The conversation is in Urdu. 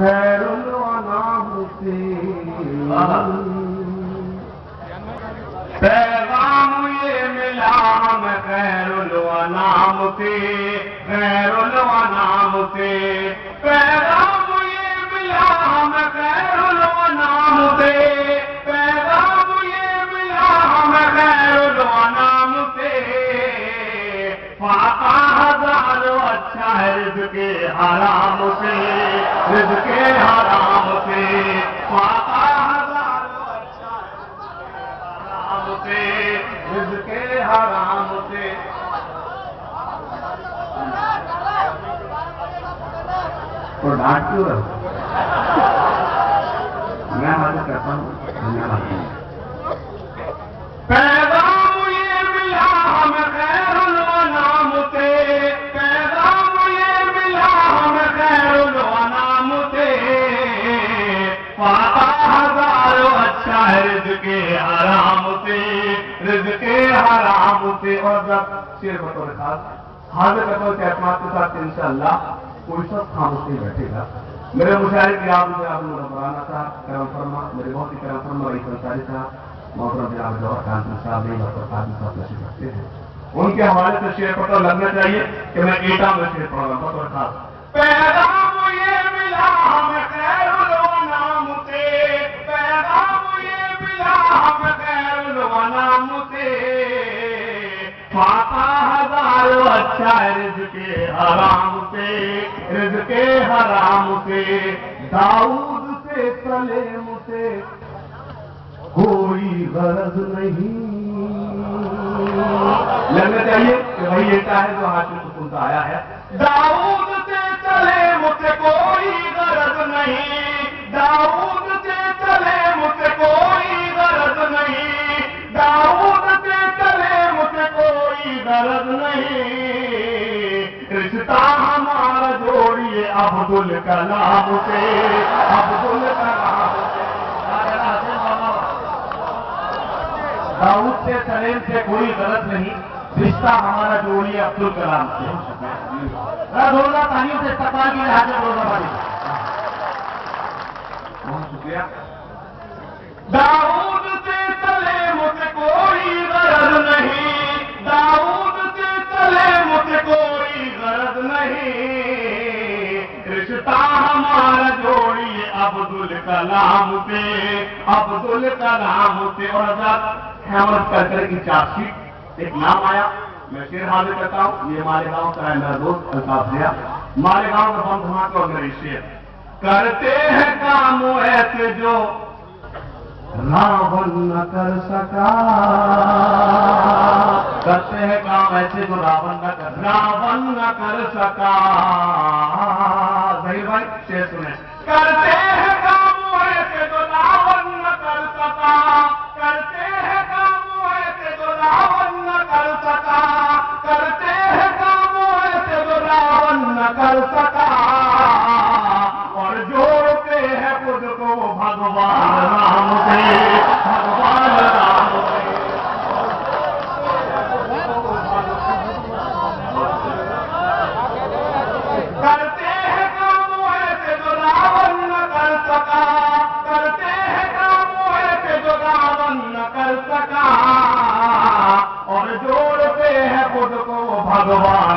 خیرul انام سے پیغام یہ ملا ہمیں خیرul انام سے خیرul انام سے پیغام یہ ملا ہمیں خیرul انام سے پیغام یہ ملا ہمیں خیرul انام سے فاقہ ہزاروں اچھا ہے رزق حرام سے رزق حرام سے فاقہ ہزاروں اچھا ہے رزق حرام سے تو ڈانٹ کیوں رہو میں حاضر کرتا ہوں پیغام یہ ملا ہمیں خیرul انام سے پیغام یہ ملا ہمیں خیرul انام سے فاقہ ہزاروں اچھا ہے رزق حرام سے رزق حرام سے اور جب شیر بطور خاص حاضر کرتا ہوں اعتماد کے ساتھ انشاءاللہ کوئی شخص خاموش نہیں بیٹھے گا میرے مشاہد کی آپ مجھے آپ مولانا صاحب کرم فرما میرے بہت ہی کرم فرما رئیس انصاری صاحب محترم جناب جوہر کانتی صاحب نہیں اور قادری صاحب تشریف رکھتے ہیں ان کے حوالے سے شعر پتہ لگنا چاہیے کہ میں ایٹا میں شعر پڑھ رہا ہوں بطور خاص پیغام یہ ملا ہمیں خیرul انام سے پیغام یہ ملا ہمیں خیرul انام سے فاقہ ہزاروں اچھا ہے رزق حرام سے رزق حرام سے داؤد سے سلیم سے کوئی غرض نہیں لگنا چاہیے کہ وہی ایسا ہے جو حاصل سکون کا آیا ہے داؤد سے چلے مجھ سے کوئی غرض نہیں داؤد سے چلے مجھ سے کوئی غرض نہیں داؤد سے چلے مجھ سے کوئی غرض نہیں رشتہ ہمارا جوڑیے عبدالکلام سے عبدالکلام سے داؤد سے سلیم سے کوئی غلط نہیں رشتہ ہمارا جوڑیے عبدالکلام سے روزہ تانیوں سے استقبال کی حاضر روزہ بانی بہت شکریہ داؤد سے سلیم سے کوئی غرض نہیں داؤد سے سلیم سے کوئی غرض نہیں رشتہ ہمارا جوڑیے عبدالکلام سے عبدالکلام سے اور حضرات حمد کر کی چارج شیٹ ایک نام آیا میں شعر حاضر کرتا ہوں یہ مالیگاؤں کا ہے میرا دوست الطاف ضیاء مالیگاؤں کا بم دھماکہ اور میری شعر کرتے ہیں کام ایسے جو راون نہ کر سکا کرتے ہیں کام ایسے جو راون نہ کر سکا ظہیر بھائی شعر سنیں کرتے ہیں کام ایسے جو راون نہ کر سکا کرتے ہیں کام ایسے جو راون نہ کر سکا کرتے ہیں کام ایسے جو راون نہ کر سکا اور جوڑتے ہیں خود کو بھگوان رام سے بھگوان رام سے کرتے ہیں کام ایسے جو راون نہ کر سکا کرتے ہیں کام ایسے جو راون نہ کر سکا اور جوڑتے ہیں خود کو بھگوان